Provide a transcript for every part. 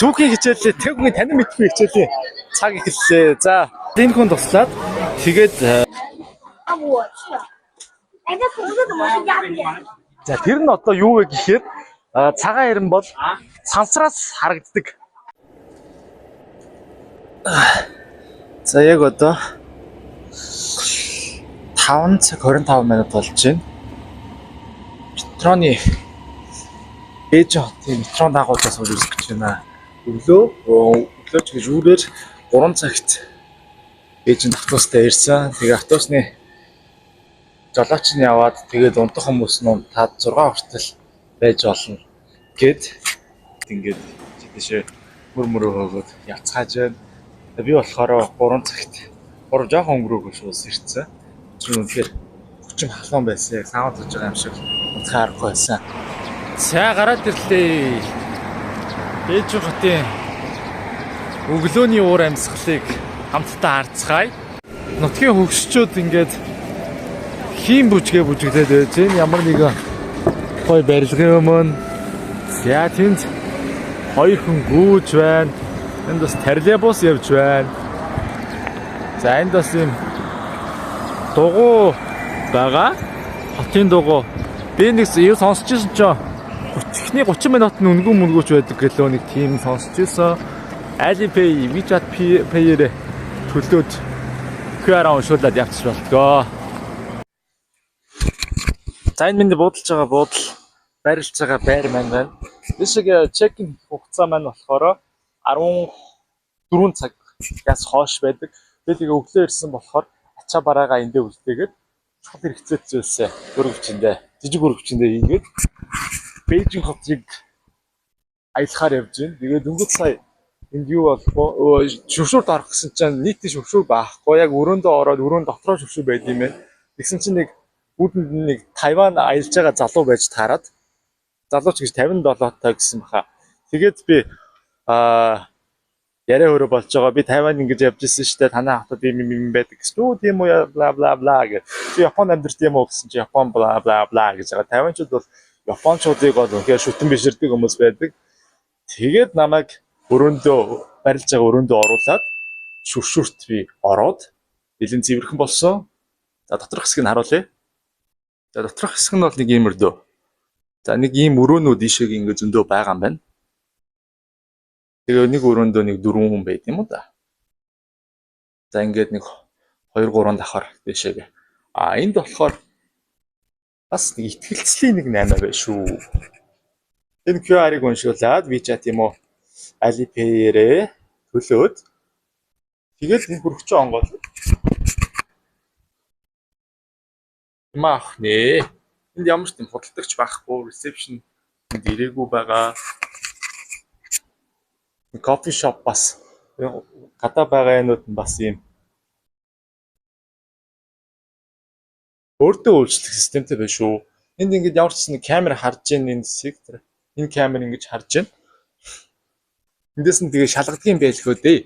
Түүхийн хичээлээ тэгүн танин мэдгүй хичээлийн цаг эхэллээ. За энэ хүн туслаад тэгээд за тэр нь одоо юу вэ гэхээр цагаан ирэн бол сансраас харагддаг. За яг одоо 5 цаг 25 минут болж байна. Метроны ээж хотын метрон дагуулаас үргэлж гэж байна. Өглөөч гэж үрээр 3 цагт ээж автобустай ирсэн. Тэгээ автобусны жолооч нь яваад тэгээд унтах хүмүүс нь 5 6 хүртэл байж болно гэд ингээд тийшээ мөрмөрөө хөөгд явцгааж байна. Би болохоор 3 цагт 3 жоохон өнгөрөөгөө шуус ирсэн. Тэр үнэхээр хүчин халуун байсан. Яг саавд гэж байгаа юм шиг унтах аргагүй байсан. За гараад ирлээ. Ээж хотын өглөөний уур амьсгалыг хамтдаа харцгаая. Нутгийн хөгшчүүд ингээд хийм бүжгээ бүжиглээд байж байна. Ямар нэгэн гоё барилгын өмнө. За тэнд хоёр хүн гүйж байна. Энд бас троллейбус явж байна. За энд бас юм дугуй байгаа. Хотын дугуй. Би нэг юу сонсч ирсэн ч эхний 30 минут нь үнгэн мөнгөж байдаг гэлөө нэг тийм сонсч ирсэн. Alipay, WeChat Pay-ээр төлөөд QR уншуулад явчих болтгоо. За энэ миний буудалж байгаа буудал байрлаж байгаа байр маань байна. Бишиг чекин хугацаа маань болохоор 14 цагаас хойш байдаг. Би тэгээ өглөө ирсэн болохоор ачаа бараагаа эндээ үлдээгээд чухал хэрэгцээ зүйлсээ өргөвчөндөө жижиг өргөвчөндөө хийгээд Бээжин хотыг аялахаар явж байна. Тэгээд дөнгөж сая энд юу болов шөвшүүрт орох гэсэн чинь нийтийн шөвшүүр байхгүй. Яг өрөөндөө ороод өрөөнд дотроо шөвшүүр байд юм байна. Тэгсэн чинь нэг үүдэнд нэг Тайван аялж байгаа залуу байж таарад. Залууч гэж 57 таа гэсэн баха. Тэгээд би яриа хөрөө болж байгаа. Би Тайван ингэж явж ирсэн шүү дээ. Танай хотод юм байдаг гэсэн. Юу тийм үү бла бла бла гэж. Би Японд амьдарч тийм үү гэсэн чи Япон бла бла бла гэж байгаа. Тайванчууд бол Япончуудыг бол үнэхээр шүтэн биширдэг хүмүүс байдаг. Тэгээд намайг өрөөндөө барилж байгаа өрөөндөө оруулаад шүршүрт би ороод бэлэн цэвэрхэн болсон. За доторх хэсгийг харуулъя. За доторх хэсэг нь бол нэг юм өрдөө. За нэг ийм өрөөнүүд ишэг ингэ зөндөө байгаа юм байна. Тэгээ нэг өрөөндөө нэг 4 хүн байд юм уу да. За ингээд нэг 2 3 давхар ишэг. Энд болохоор бас нэг ихтгэлцлийн нэг 8 байна шүү. Энэ QR-ыг уншуулад WeChat юм уу Alipay-ээрээ төлөөд тэгээд энэ хүрч онгол. Маах нэ. Энд ямар ч юм худалдагч байхгүй, reception энд ирээгүй байгаа. Coffee shop бас гадаа байгаа юмуд нь бас юм өөртөө үйлчлэх системтэй байна шүү. Энд ингээд ямар ч нэг камер харж ийн энэ сектор. Энэ камер ингэж харж байна. Эндээс нь тэгээ шалгадаг юм байлхөө дээ.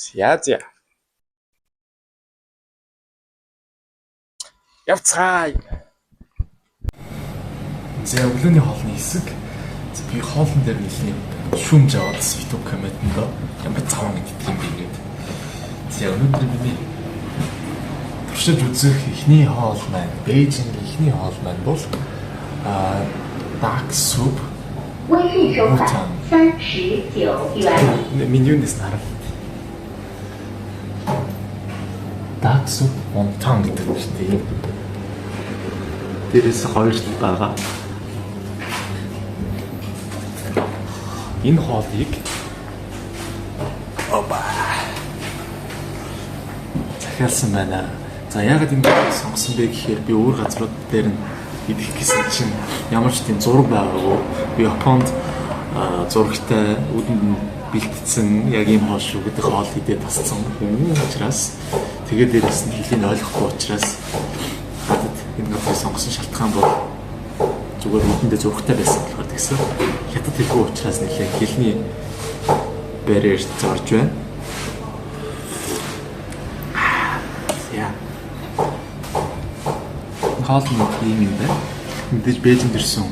За. Явцгаая. За өглөөний хоолны хэсэг. Би хоолн дээр нэлээд шүүмж аваад YouTube комментэнд ямар заван гэдэг юм бэ гэдэг. За өнөөдөр миний туршиж үзэх эхний хоол маань Бээжинг эхний хоол маань бол Duck soup. Менюнээс хараад. Duck soup wonton гэдэг нь шүү дээ. Дээрээс хоёр л байгаа. Энэ хоолыг захиалсан байна. За яагаад ингэ сонгосон бэ гэхээр би өөр газрууд дээр нь идэх гэсэн чинь ямар ч тийм зураг байгаагүй. Би Японд зурагтай үүдэнд нь бэлтгэсэн яг ийм хоол шүү гэдэг хоол идээд тасцсан хүн учраас тэгээд дээрээс нь хэлийг ойлгохгүй учраас хадад энэ хоолыг сонгосон шалтгаан бол зүгээр үүдэндээ зурагтай байсан болохоор тэгсэн. Хятад хэлгүй учраас нэлээд хэлний барьер зорж байна. Яа. Хоол нь ийм юм байна. Мэдээж Бээжинд ирсэн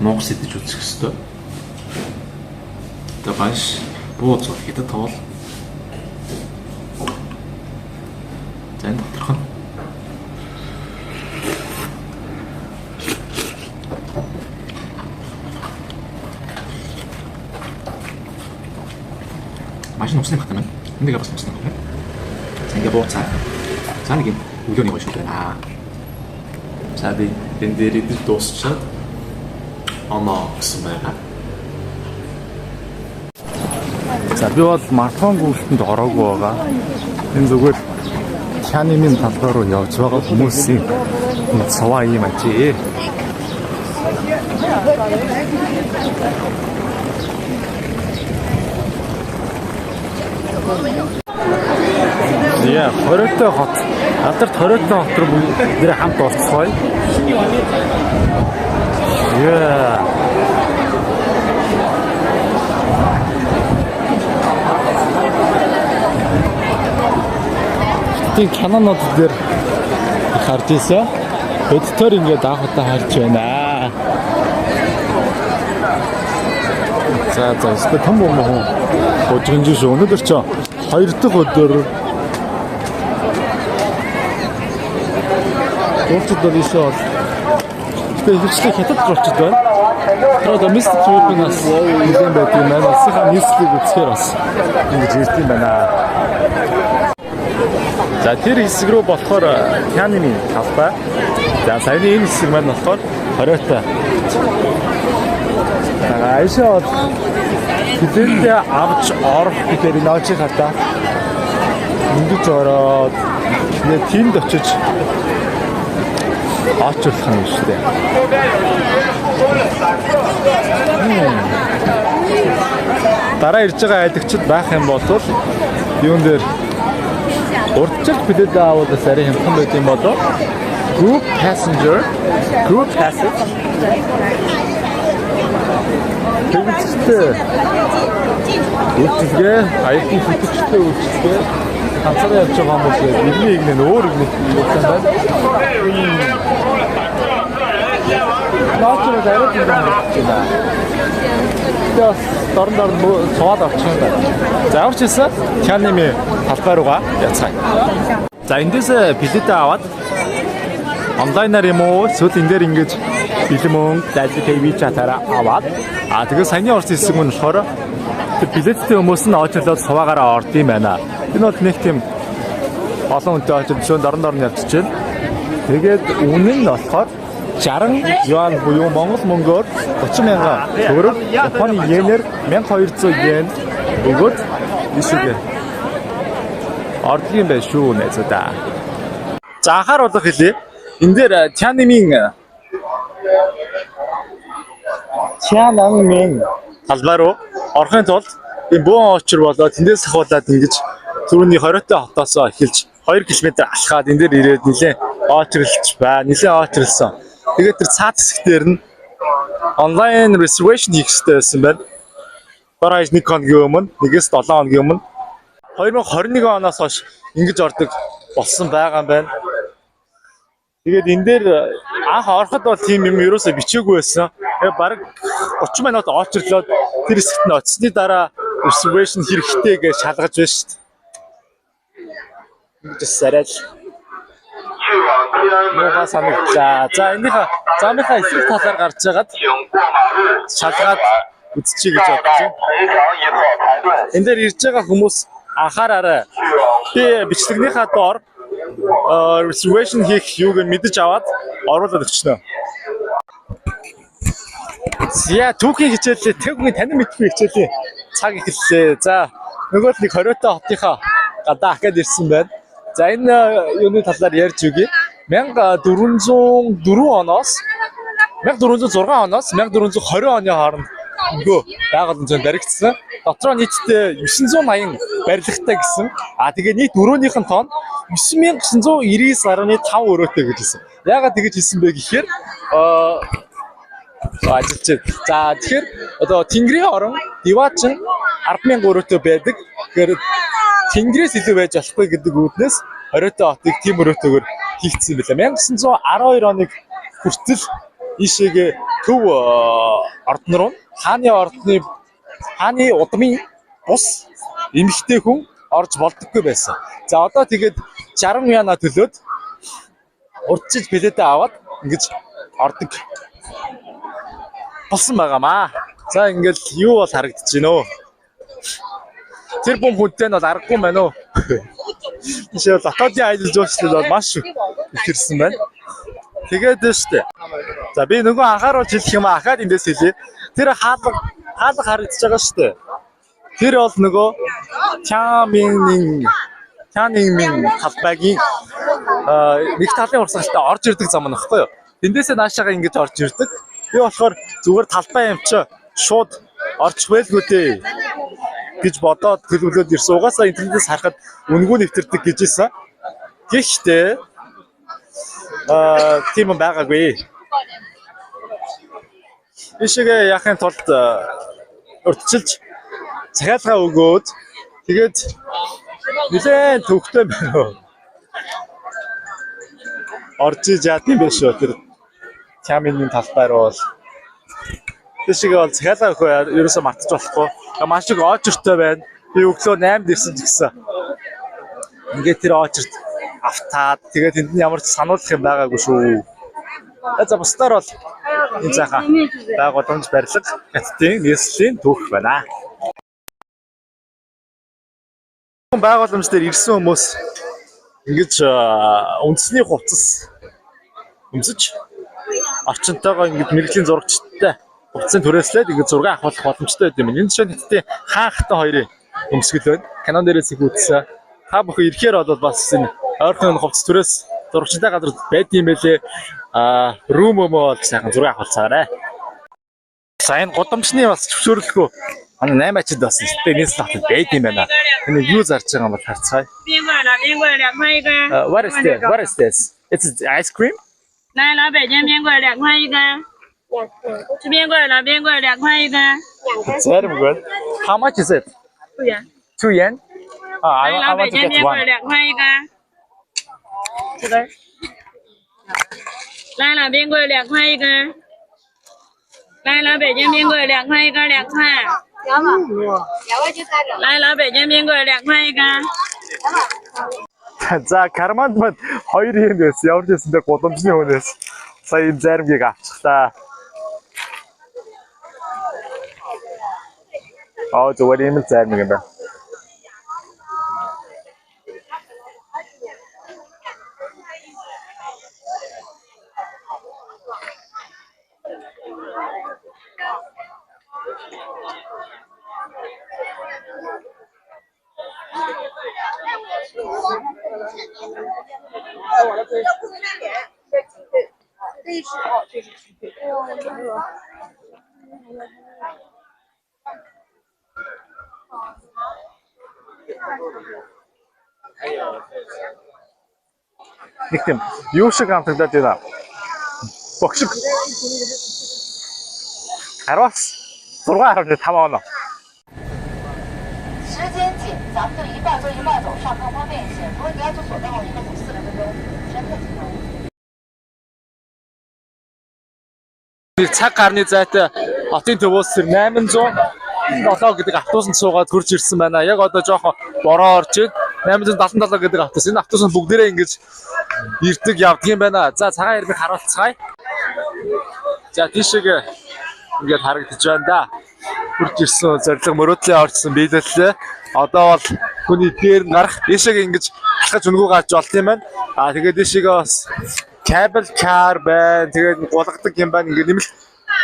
Монгол сэдэж үзэх ёстой. Одоо маш бууз бол хэдэд тоол. За энэ доторх нь маш нуусны бат юм байна. Энийг бас нуусна гэх юм. За ингээ бууцаа. За нэг юм өглөөний гой шүлээ. За би энэ дээр идэл дуусчаад оноо гэсэн байгаа. За би бол марафон гүйлтэнд ороогүй байгаа. Энэ зүгээр Тяньаньмын талбай руу явж байгаа хүмүүсийн цаваа юм ажээ. Яа, Хориотой хот. Алдарт Хориотой хот руу бүгд хамт орцгоё. Яа. Тэг канонууд дээр харж ийсэн. Өдтөр ингээд анхудаа харж байна. За эсвэл том юм уу? Өдрөнд шүү. Өнөөдөр ч 2 дахь өдөр Өөртөө дэвшээ. Тэгээд ихчлээ хятад орчод байна. Тэгээд мистик юунаас нэгэн байт юм байна. Улсынхаа нийслэлийг үзэхээр бас ингэж ирд юм байна. За тэр хэсэг рүү болохоор Тяньаньмын талбай. За саяны энэ хэсэг маань болохоор Хориотой. Айшаа хэдэлдээ авч орох гэхээр нөөч хата. Ингэж ороод тэгээд тэнд очиж аачлах юм шүү дээ. Дараа ирж байгаа айдагчид байх юм бол юун дээр урдчилж билет аваад сарын хэмхэн байт юм болоо. Group passage. Тэгвэл үйлчлэгээ аягийн хөтөлбөртэй үйлчлэгээ ганцаараа явж байгаа юм бол нэг нэг өөр нэг юм байна. Наачраа дараад юм байна. Тэс дорн цоод авчих юм байна. За авчихсан Тяньаньмын талбай руугаа яцгаая. За эндээс билетээ аваад онлайнаар юм уу эсвэл энэ дээр ингэж бэлэн мөнгө зайлшгүй ТV чатаараа аваад тэгээд саяны орсон хэсэг нь болохоор билеттэй хүмүүс нь очирлоод суваагаараа орд юм байна. Энэ бол нэг тийм олон хүнтэй очиж зөнд дорн явчихж байна. Тэгээд үнэн нь болохоор 60 юан буюу Монгол мөнгөөр 30,000 төгрөг, Японы йенээр 1200 йен өгөөд ишиг ордгийн байх шүү найзуудаа. За анхааруулах хэлье. Энэ дээр Тяньаньмын талбай руу орохын тулд энэ бөөн очир болоод тэндээс ахуулаад ингэж түрүүний Хориотой хотоос эхэлж 2 км алхаад энэ дээр ирээд нэлээд очирлж байна. Нэлээд очирлсан. Тэгээд тэр цаад хэсгээр нь онлайн reservation хийх хэрэгтэй байсан байна. Бараг 1 хоногийн өмнө, 1-7 хоногийн өмнө 2021 оноос хойш ингэж ордог болсон байгаа юм байна. Тэгээд энэ дээр анх ороход бол тийм юм ерөөсөө бичээгүй байсан. Тэгээд бараг 30 минут очирлоод тэр хэсэгт нь очсны дараа reservation хэрэгтэй гэж шалгаж байна шүү дээ. Ингэж сарай. Муха санагдлаа. За энийхээ замынхаа эсрэг талаар гарч байгаад шалгаад үзчихье гэж бодож байна. Энд дээр ирж байгаа хүмүүс анхаараарай. Би бичлэгнийхаа доор reservation хийх юуг мэдэж аваад оруулаад өгчнө. Яа түүхийн хичээлээ тэгүн танин мэдгүй хичээлийн цаг эхэллээ. За нөгөө нэг Хориотой хотынхаа гадаа ахад ирсэн байна. За энэ юуны талаар ярьж үгүй. 1404 оноос 1406 оноос 1420 оны хооронд нөгөө байгууллагын зүйн баригдсан. Дотроо нийтдээ 980 барилгатай гэсэн. Тэгээ нийт өрөөнийх нь тоон 9999.5 өрөөтэй гэж хэлсэн. Яагаад тэгэж хэлсэн бэ гэхээр ажилч. За тэгэхээр одоо Тэнгэрийн орон Диваачин 10,000 өрөөтэй байдаг. Тэгэхээр Тэнгэрээс илүү байж болохгүй гэдэг үүднээс Хориотой хотыг тийм өрөөтэйгээр хийгдсэн байлаа. 1912 оныг хүртэл ийшээгээ төв ордон руу хааны удмын бус эмэгтэй хүн орж болдоггүй байсан. За одоо тэгээд 60 яна төлөөд урдчилж билетээ аваад ингэж ордог болсон байгаамаа. За ингээл юу бол харагдаж байна өө. Тэр бом хүнтэй нь бол аргагүй юм байна уу? Жишээ нь дотоодын аялал жуулчлал бол маш ихэрсэн байна. Тэгээд штэ. За би нөгөө анхааруулж хэлэх юм ахаад эндээс хэлье. Тэр хаалга харагдаж байгаа штэ. Тэр бол нөгөө Чаминг талбайгийн нэг талын урсгалтай орж ирдэг зам нөхгүй юу? Тэндээсээ наашаага ингэж орж ирдэг. Би болохоор зүгээр талбай юм чи шууд орчих байлгүй дээ гэж бодоод төлөвлөд ирсэн. Угаасаа интернетээс харахад үнгүй нэвтэрдэг гэжсэн. Гэхдээ тийм байгаагүй. Ишгээ яхахын тулд урдчилж захиалгаа өгөөд тэгээд нэлээд төвхтэй байна. Орж иж яадсан байх шүү. Тэр Чамингийн талбай руу бол тийшээ бол захиалгаа өгөө ерөөсөө мартаж болохгүй. Маш их очертой байна. Би өглөө 8-д ирсэн ч гэсэн. Ингээд тэр очерт автаад тэгээд тэнд нь ямар ч сануулах юм байгаагүй шүү. За бусдаар бол энэ цаахан байгууламж барилга хятадын нийслэлийн түүх байна. Байгууламж дээр ирсэн хүмүүс ингэж үндэсний хувцас өмсөж орчинтойгоо ингэж мэрэгжлийн зурагчтай хувцсын түрээслээд ингэж зураг авах боломжтой байд юм. Энэ чинь хятадын хаанхтай хоёрын өмсгөл байна. Канон дээрээс их үзсэн. Та бүхэн ирэхээр бол бас энэ ойрхон хувцас түрээс зурагчтай газар байд юм байлээ. Рүүм бол сайхан зураг авахцаарай. Сайн гудамжны бас зөвшөөрлөгөө 8 ачид бас ихтэй нийслэл хатад байд юм байна. Энэ юу зарж байгаа юм бол харцгаая. What is this? It's ice cream? 来，老北京冰棍2块1根，吃冰棍了，冰棍2块1根。 Very good. How much is it? 2元。 2 yen? I 来，老 want 北 to 京 get 冰棍 one. 2块1根，这根。来了，冰棍2块1根。来，老北京冰棍2块1根2块。来，老北京冰棍2块1根。 За карманд манд 2 yen байсан. Ямар ч юмсэндээ гудамжны хүнээс сая энэ заримгийг авчих та. Зүгээр юм заримг юм байна. Нэг тийм юу шиг амтагдаад байна. Богшиг. Хараас 6.5 оноо. 时间紧，咱们就一半坐一半走，上更方便一些。如果你要坐索道，一个走40分钟，时间太紧了。 Цаг гарны зайтай хотын төвөөс 807 гэдэг автобусанд суугаад хурж ирсэн байна. Яг одоо жоохон бороо орж ид 877 гэдэг автобус. Энэ автобус бүгдээрээ ингэж ирдэг явдаг юм байна. За цагаан ярмыг харуулцгаая. За тийшээ ингээд харагдаж байна да. Хурж ирсэн зориг мөрөөдлөө орсон биелэлээ. Одоо бол хүний дээр нь гарах ийшээ ингэж алхаж өнгөө гарч болт юм байна. Тэгээд ийшээгээ бас cable car байна. Тэгээд гулгадаг юм байна. Ингээд нэмэлт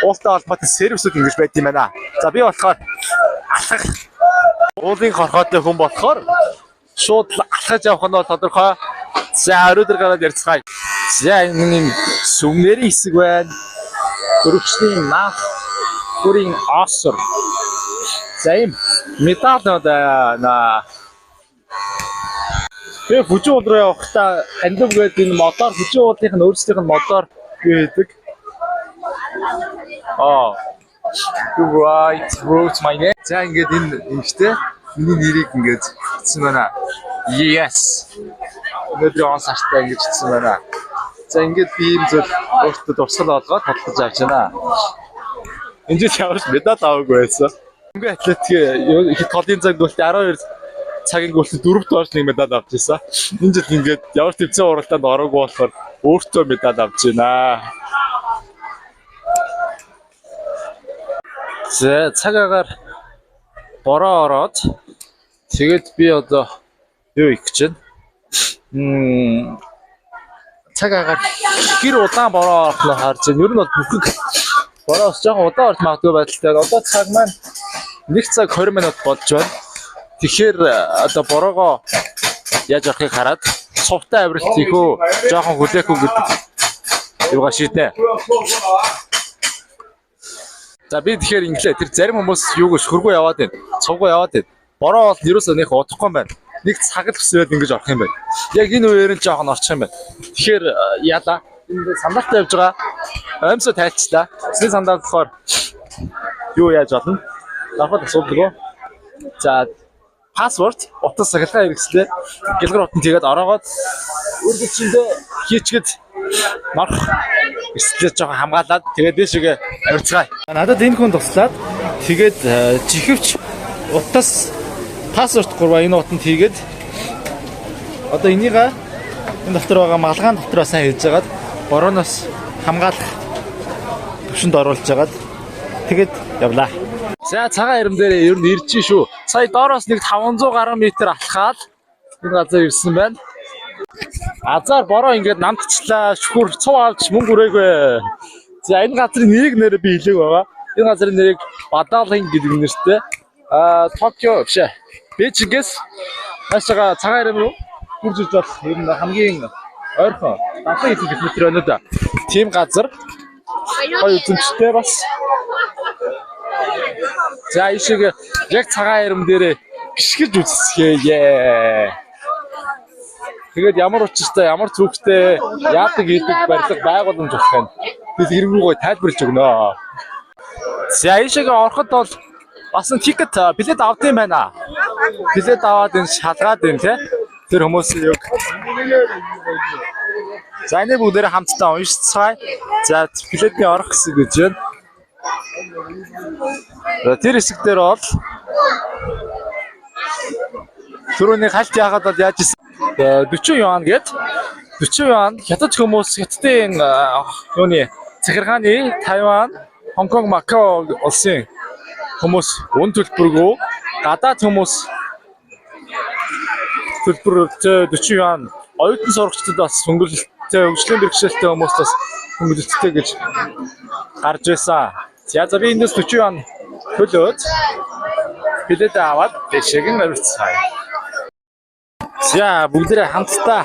уултай холбоотой сервисүүд ингэж байд юм байна. За би болохоор алхах уулын хорхоотой хүн болохоор шууд алхаж явах нь бол тодорхой. За өрөөдөр гараад ярьцгаая. За энэ сүмнэрийн хэсэг байна. Өрөвчний мах, бүрийн осор. За юм металл на би бүжиг уул руу явахдаа хандив гэдэг энэ мотор бүжиг уулынх нь өөрсдийнх нь мотор гэдэг. Right, wrote my name. За ингээд энэ эмэгтэй миний нэрийг ингээд хэлсэн байна. Yes. Өнөөдрийн он сартаа ингэж хэлсэн байна. За ингээд би ийм зүйл өөртөө дурсгал олгоод татгаж авч байна. Энэ жил ямар ч медаль аваагүй байсан. Хөнгөн атлетикийн их голын цаг гүйлт 12 цагийн гүйлтэд 4-т орж нэг медаль авч ирсэн. Энэ жил ингээд ямар ч төвцөн уралдаанд ороогүй болохоор өөртөө медаль авч байна. За цагаагаар бороо ороод тэгээд би одоо юу их гэж байна. Цагаагаар гэр удаан бороо орохлоо харж байна. Ер нь бол бүхэг бороос жоохон удаан орж магадгүй байдалтай. Одоо цаг маань 1 цаг 20 минут болж байна. Тэгэхээр одоо бороогоо яаж орохыг хараад сувтай авиралт хийх үү, жоохон хүлээх үү гэдэг юугаа шийднэ. За би тэгэхээр инглээ тэр зарим хүмүүс юу гэж хөргөө яваад байна. Цувгүй яваад байна. Бороо бол ерөөсөө нэг удахгүй юм байна. Нэг цаг л өсрээд ингэж орох юм байна. Яг энэ үеэр нь жоохон орчих юм байна. Тэгэхээр яалаа. Энд сандалтай явж байгаа. Амьсаа тайлцлаа. Эсний сандал болохоор юу яаж болно? Давхад асуудалгүй. За пассворд утас сахилгаа хэрэгслээ. Гэлгэр утан тэгээд ороогоод үргэлжлэндээ хийчгээд марх эслээ жоохон хамгаалаад тэгээд дэшигээ авирцгаая. Надад энэ хүн туслаад тэгээд чихвч утас пассворд гурваа энэ утанд хийгээд одоо энийг энэ дотор байгаа малгаан дотроо сайн хийж агаад борооноос хамгаалах төвшөнд оруулж агаад тэгээд явлаа. За цагаан ирэм дээр ер нь ирж шүү. Сая доороос нэг 500 гаруй метр алхаад энэ газар ирсэн байна. Азар бороо ингээд намтчлаа, шүхүр цув авч мөнгө өрөөгөө. За энэ газрын нэрийг нэрээ би хэлээг байгаа. Энэ газрын нэрийг Бадаалын гэдэг нэртэй. Токио биш ээ. Бээжингээс хаашаа цагаан ирэм рүү хурж иж бол ер нь хамгийн ойрхон 70 км байна да. Тим газар. Гоё үзэмжтэй бас. За ишиг яг цагаан ирэм дээр гიშгэж үзсгээе. Тэгээд ямар учиртай, ямар зүгтээ яадаг хийдэг барилга байгууламж болох юм. Бид хэрэггүйгөө тайлбарлаж өгнө. За ишиг ороход бол бас тикет билет авдаг юм байна. Билет аваад энэ шалгаад байна те. Тэр хүмүүсийн үг. За энэ бүгдээрээ хамтдаа уншицгаая. За билетний орох хэсэг гэж байна. Тэр хэсэг дээр бол түрүүний хальт яагаад бол яаж исэн 40 юан гээд 40 юан хятад хүмүүс хятадын юуны захиргааны Тайван, Хонконг, Макао улсын хүмүүс үн төлбөргүй гадаад хүмүүс төлбөртэй 40 юан оюутан сурагчдад бас хөнгөлөлттэй хөгжлийн бэрхшээлтэй хүмүүст бас хөнгөлөлттэй гэж гарч байсан. За би эндээс 40 юан төлөөд билет аваад дэшегийн авирцгаая. За бүгдээ хамтдаа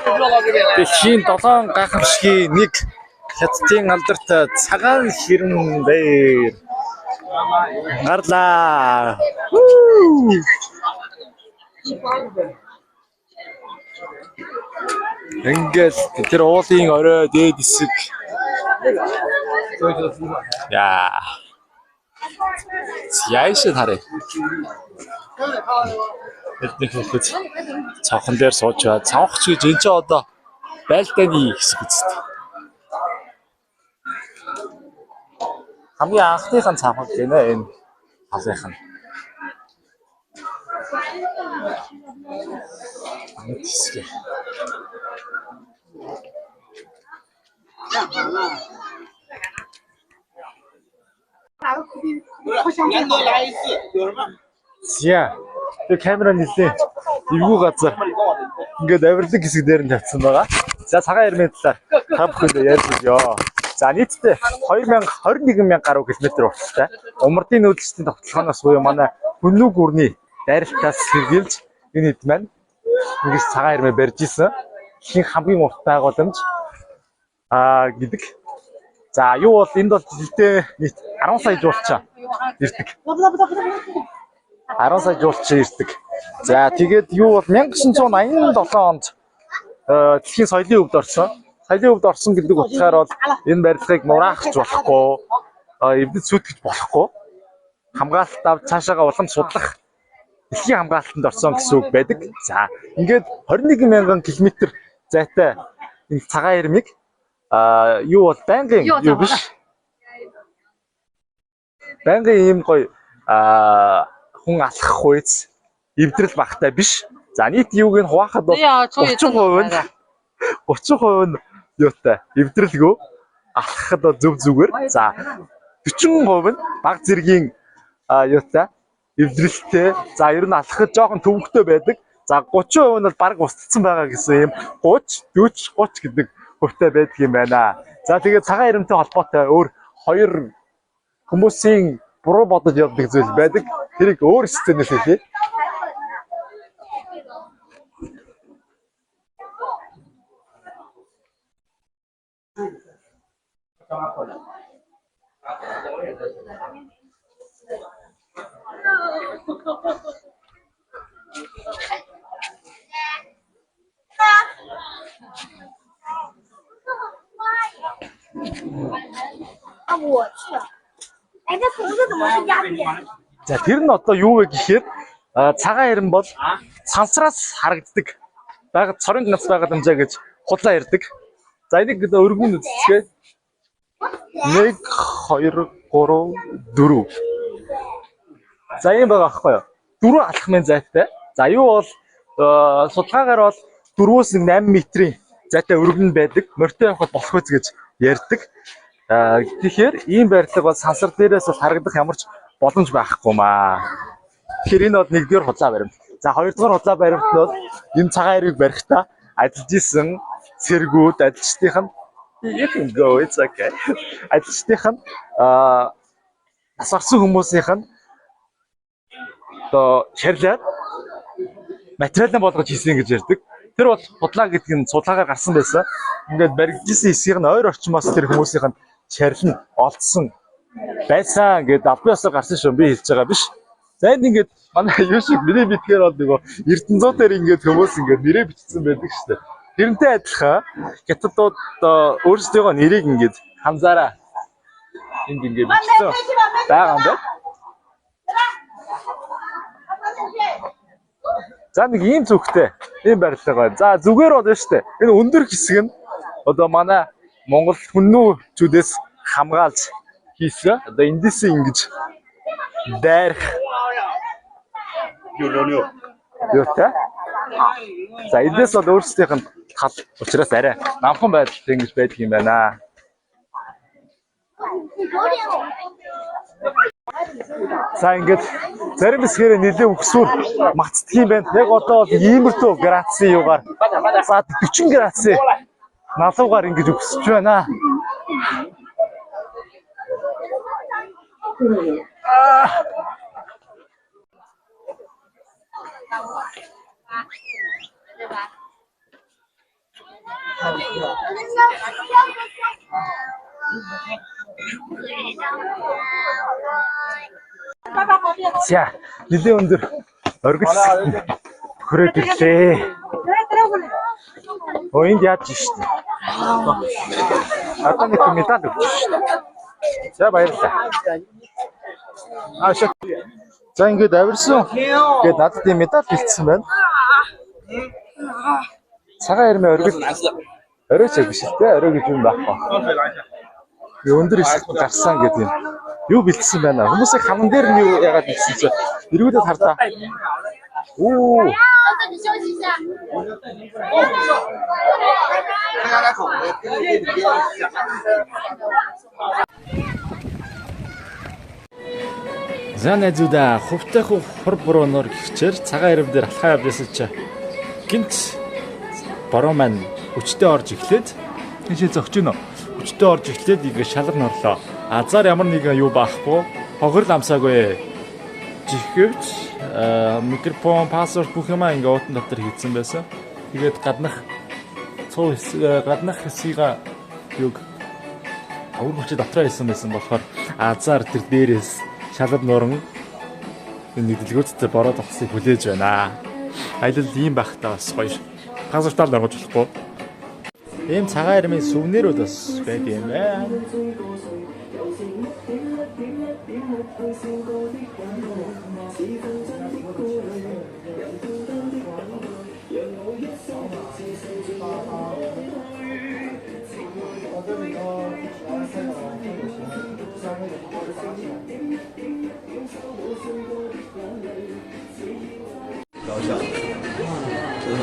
дэлхийн 7 гайхамшигын нэг хятадын алдарт цагаан ирэм дээр гарлаа. Ингээд тэр уулын орой дээд хэсэг. Яа. Яаш хараа. Эднийх хөлөж цавхан дээр сууж байгаа. Цавхч гэж энэ ч одоо байлдааны хэсэг үстэй. Хамгийн анхныхан цавхаг гэнэ энэ халынх нь. Нэг хэсэг. Зя. Тэр камера нэлээ эвгүй газар ингээд авирлаг хэсэг дээр нь тавьсан байгаа. За цагаан ирмийн талаар та бүхэнд ярьж өгье. За нийтдээ 21,000 гаруй километр урттай. Умардын нүүдэлчдийн тогтолцооноос буюу манай Хүннүг гүрний дайралтаас сэргийлж энэ хэд маань ингэж цагаан ирмээ барьж исэн. Дэлхийн хамгийн урт байгууламж гэдэг. За юу бол энд бол жилдээ нийт 10 сая жуулчаа ирдэг. 10 сая жуулч ирдэг. За тэгээд юу бол 1987 онд дэлхийн соёлын өвд орсон. Соёлын өвд орсон гэдэг утгаар бол энэ барилгыг нураахч болохгүй, эвдэд сүйтгэж болохгүй. Хамгаалалт авч цаашаага улам судлах дэлхийн хамгаалалтанд орсон гэсэн үг байдаг. За ингээд 21,000 км зайтай энэ цагаан ирмийг юу бол байнгын юу биш. Байнгын ийм гоё хүн алхах үйц эвдрэл багтай биш. За нийт юуг нь хуваахад бол 30% нь юутай эвдрэлгүй алхахад бол зөв зүгээр. За 40% нь баг зэргийн юутай эвдрэлтэй. За ер нь алхахад жоохон төвөгтэй байдаг. За 30% нь бол баг устдсан байгаа гэсэн юм 30 гэдэг хувьтай байдаг юм байна. За тэгээд цагаан иремтэй холбоотой өөр хоёр хүмүүсийн буруу бодож явдаг зүйл байдаг. Тэрийг өөр сценээс хэлье. За тэр нь одоо юу вэ гэхээр цагаан ирэн бол сансраас харагддаг. Байгаад цорын ганц байгаад амжаа гэж худлаа ярьдаг. За энийг өргөн үзчихээ. 1 2 3 4. За юм байгаа аахгүй юу? 4 алхмын зайтай. За юу бол судалгаагаар бол 4-өөс 8 метрийн зайтай өргөн байдаг. Морьтой явахад болох үз гэж ярьдаг. Тэгэхээр ийм байрлал бол сансар дээрээс бол харагдах ямар ч боломж байхгүй маа. Тэгэхээр энэ бол нэгдүгээр худлаа баримт. За хоёрдугаар худлаа баримт нь бол энэ цагаан ирийг барихтаа ажиллаж исэн цэргүүд ажилчдынх нь you can go it's okay. Ажилчдынх нь асарсан хүмүүсийнх нь одоо шарилаад материалаа болгож хийсэн гэж ярьдаг. Тэр бол худлаа гэдэг нь судалгаагаар гарсан байсан. Ингээд баригдсан хэсгийг нь ойр орчмоос тэр хүмүүсийнх нь шарил нь олдсон байсан гэдэг албан ёсоор гарсан шүү. Би хэлж байгаа биш. За энд ингээд манай юу шиг нэрээ битгээр бол нөгөө Эрдэнэзүүдээр ингээд хүмүүс ингээд нэрээ бичсэн байдаг шүү дээ. Тэрнтэй адилхан хятадууд өөрсдийнхөө нэрийг ингээд ханзаараа энд ингээд бичсэн байгаа юм байна. За нэг ийм зүгтээ ийм барилга байна. За зүгээр бол шүү дээ. Энэ өндөр хэсэг нь одоо манай Монгол хүннүүчүүдээс хамгаалж хийсэн. Одоо эндээс ингэж дайрах юутай. За эндээс бол өөрсдийнх нь тал учраас арай намхан байдалтай ингэж байдаг юм байна. За ингээд зарим хэсгээр нэлээд өгсвөл мацдаг юм байна. Яг одоо бол иймэрхүү градусын юугаар за 40 градусын налуугаар ингэж өгсөж байна. За нэлээд өндөр оргил хүрээд ирлээ. Энд яаж штэ. Одоо нэг медаль өгч штэ. За баярлалаа. За ингээд авирсан гээд надад тийм медаль бэлдсэн байна. Цагаан ирмээ оргил оройч биш үү? Орой гэж юм байхгүй. Өндөр хэсэгт гарсан гэдэг юм. Юу бэлдсэн байна? Хүмүүсийн хаман дээр нь юу яагаад бэлдсэн чи? Эргүүлээд хардаа. Оо. Занэзуда хувтах хур бурууноор гихчээр цагаан ирэм дээр алхаа явдсан чи. Гинт бороо маань өчтөө орж эхлээд тийшээ зогч гинөө. Өчтөө орж эхлээд ингээ шалгар норлоо. Азар ямар нэгэн юу баахгүй. Хогрол амсаагүй. Жихэвч микрофон, пассворд бүх юм ингээ уутан дотор хийцэн байсан. Тэгээд гаднах хэсгийг юг авир хүчтэй дотроо хийсэн байсан болохоор азар тэр дээрээс шалгар нуран нэг дэлгүүртээ бороо тогсыг хүлээж байна. Аялал ийм байхтаа бас гоё. Газартаар дагаж болохгүй. Ийм цагаан ирмийн сүвнэрүүд бас байдаг юм байна.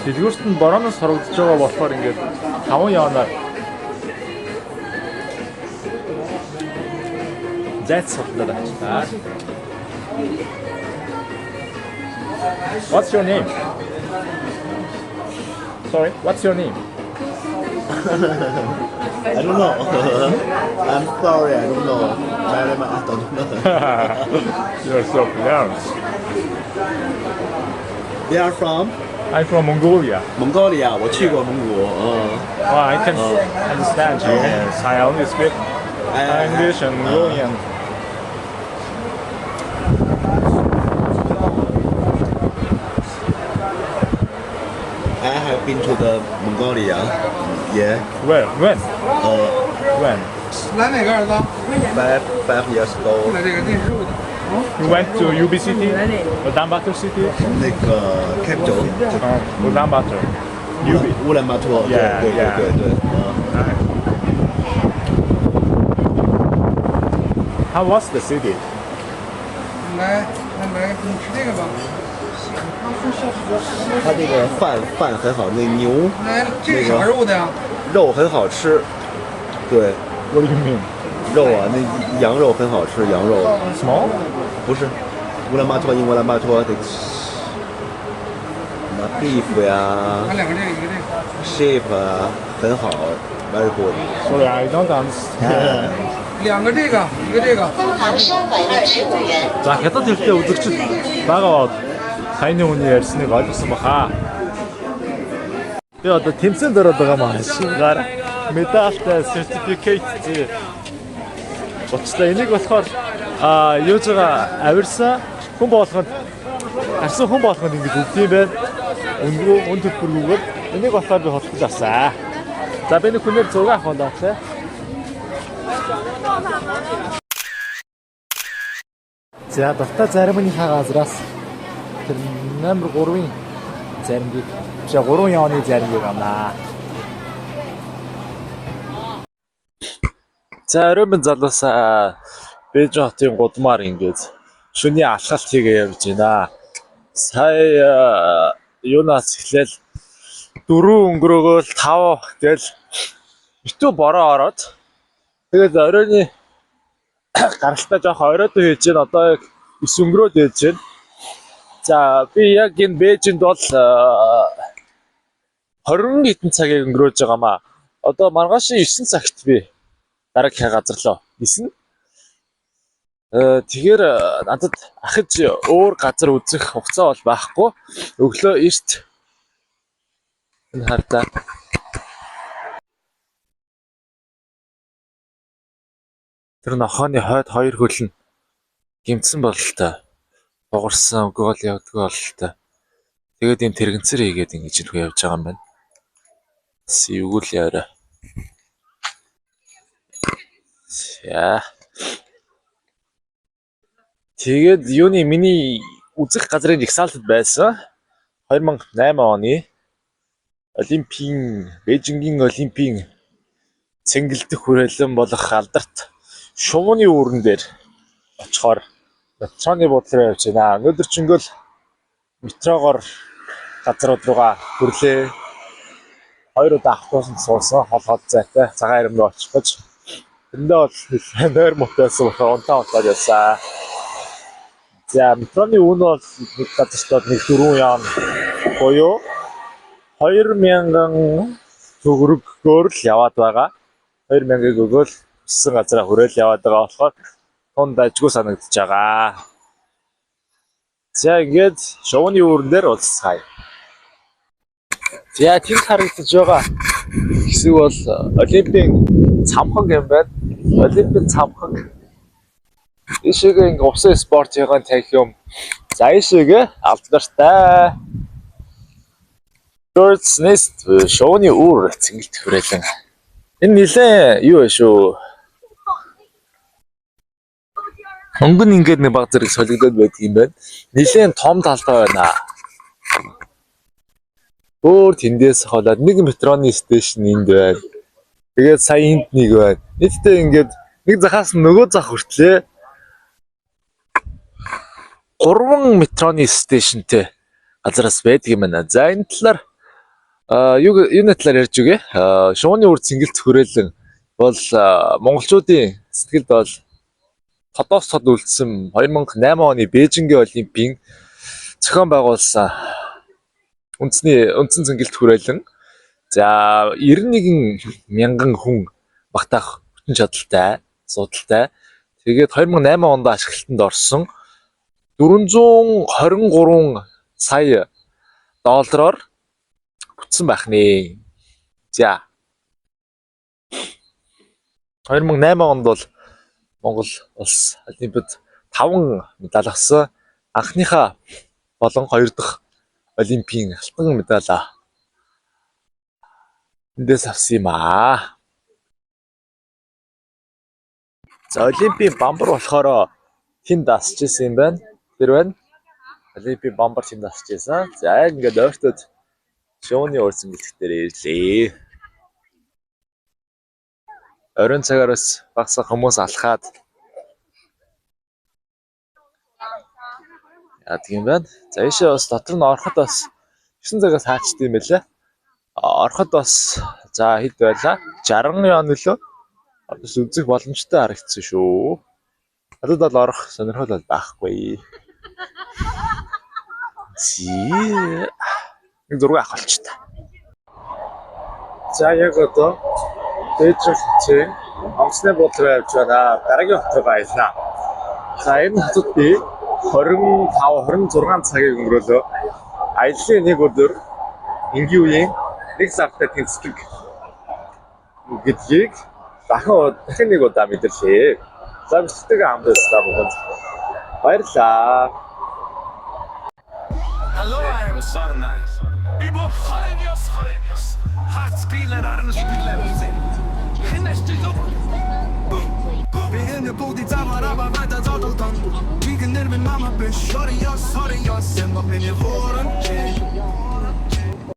Дэлгүүрт нь борооноос хорогдож байгаа болохоор ингээд 5 явнаар зайц судлаад байна. What's your name? Sorry, what's your name? I don't know. I'm sorry, I don't know. My name I don't know. You're so pronounced. They are from I'm from Mongolia. Mongolia. 我去过蒙古。Well, I can understand Chinese. I only speak English and Mongolian. I have been to the Mongolia. Yeah. Where? When? When? 来哪个儿子？ Five years ago. 来这个电视录的。 You went to UB City? Ulaanbaatar City? 那个 capital. Ulaanbaatar. UB. 乌兰巴托。 Yeah, 对对 yeah. 对对。 How was the city? 来，你吃这个吧。它这个饭很好，那牛来，这是啥肉的呀？肉很好吃。对， What do you mean? 肉啊，那羊肉很好吃，羊肉。 Small? 不是，乌兰巴托，乌兰巴托的那 beef 呀拿两个这个，一个这个。 ，sheep 啊，很好，very good。 Sorry, I don't understand. 两个这个，一个这个。分行收回25元。За хятад хэлтэй үзэгчд байгаа саяны хүний ярьсныг ойлгосон баха. Би одоо тэмцээнд ороод байгаа маа. Шинээр медальтай сертификат зээ. Боцтой энийг болохоор юуж байгаа авирсан хүн болгонд гарсан хүн болгонд ингэж өгд юм байна. Үн төлбөргүйгээр энийг болохоор би холбож авсан. За би нэг хүнээр зураг авах юм даа тий. За дуртай заримынхаа газраас тэр номер 3-ын заримыг 3 оны заримыг авнаа. За оройн залуусаа Бээжин хотын гудмаар ингээд шөнийн алхалт хийгээ явж байна. Сая юунаас эхлээл 4 өнгөрөөгөл 5 гэл битүү бороо ороод тэгээд оройны гаралтаа жоох оройдоо хийж гэн одоо яг 9 өнгөрөөд хийж гэн. За би яг энэ Бээжинд бол 20 хэдэн цагийг өнгөрөөж байгаамаа. Одоо маргааш 9 цагт би дараагийн газар руу нисэн. Тэгэхээр надад ахиж өөр газар үзэх хугацаа бол байхгүй. Өглөө эрт энэ хартаа тэр нохооны хойд 2 хөл нь гимтсэн бололтой. Бугарсан гол явдаг бололтой. Тэгээд энэ тэрэгцэр хийгээд ингэж ирэх явж байгаа юм байна. Сивгүүл яараа. За. Тэгээд юуны миний үзэх газрын жагсаалтад байсан 2008 оны Олимпийн Бээжингийн Олимпийн цэнгэлдэх хүрээлэн болох алдарт шувууны үүрэн дээр очихоор метроны бодлоо явж байна. Өнөөдөр ч ингээл метрогоор газрууд руугаа хүрлээ. 2 удаа автобусанд суусан хол зайтай цагаан ирмд очих гэж. Тэндээ бол нойр мотосон унтаа явсан. За метроны үн бол нэг газартаа нэг 4 яан боёо 2000 төгрөгөөр л яваад байгаа. 2000-ыг өгөөл өссөн газараа хүрээл яваад байгаа болохоор тунд ажгүй санагдаж байгаа. За ингээд шувууны үүрэн дээр уулзцгаая. За тэнд харагдаж байгаа хэсэг бол Олимпийн цамхаг юм байна. Олимпийн цамхаг ишиг ингээ усан спортын танх юм. За ишиг алдартай. Bird's Nest шувууны үүр цэнгэлт хүрээлэн. Энэ нэлээ юу вэ шүү? Өнгөн ингээд нэг баг зэрэг солигдоод байдаг юм байна. Нилийн том талбай байна. Өөр тэндээс холоод нэг метроны стейшн энд байна. Тэгээд сая энд нэг байна. Нийтдээ ингээд нэг захаас нөгөө зах хүртлээ 3 метроны стейшнтэй газараас байдаг юм байна. За энэ талаар юуны талаар ярьж үгээ. Шууны үр цэнгэлт хүрээлэн бол монголчуудын сэтгэлд бол тодоос тод үлдсэн 2008 оны Бээжингийн Олимпийн зохион байгуулсан үндсэн цэнгэлт хүрээлэн. За 91 мянган хүн багтаах хүчин чадалтай, судалтай. Тэгээд 2008 онд ашиглалтанд орсон 423 сая доллараар бүтсэн байх нэ. За 2008 онд бол Монгол улс Олимпиад 5 медаль авсан. Анхныхаа болон 2 дахь Олимпийн алтан медаль эндээс авсан юм аа. За Олимпийн бамбар болохоор хин дасч ирсэн юм байна. Тэр байна. Олимпийн бамбар хин дасч ирсэн. За яг ингээд ойртод шууны уурсан бэлтгэрээр ирлээ. Оройн цагаар бас багсаа хүмүүс алхаад яа тийм байна. За ийшээ бас дотор нь ороход бас 9 цагаас хаачд юм байлаа. Ороход бас за хэд байлаа? 60 он нөлөө. Одоо үзэх боломжтой харагдсан шүү. Надад бол орох сонирхол бол байхгүй. Нэг зураг авах болч та. За яг одоо Бээжин хотын онгоцны буудлын явж байна. Дараагийн хот руу аяллаа. За энэ хотод би 25-26 цагийг өнгөрөөлөө. Аяллаа нэг өдөр энгийн үеийн нэг сартаа тэнцдэг гэдгийг дахин нэг удаа мэдэрлээ. За бичлэгээ хамтдаа бүгд баярлалаа. Hello, I am so nice. People genius. Hard spiller arn spiller sen. Hinest du Beginne på ditt aber weiter Zottelton. Wiegen in min mamma besch. Sorry, yes, sen var min i våren.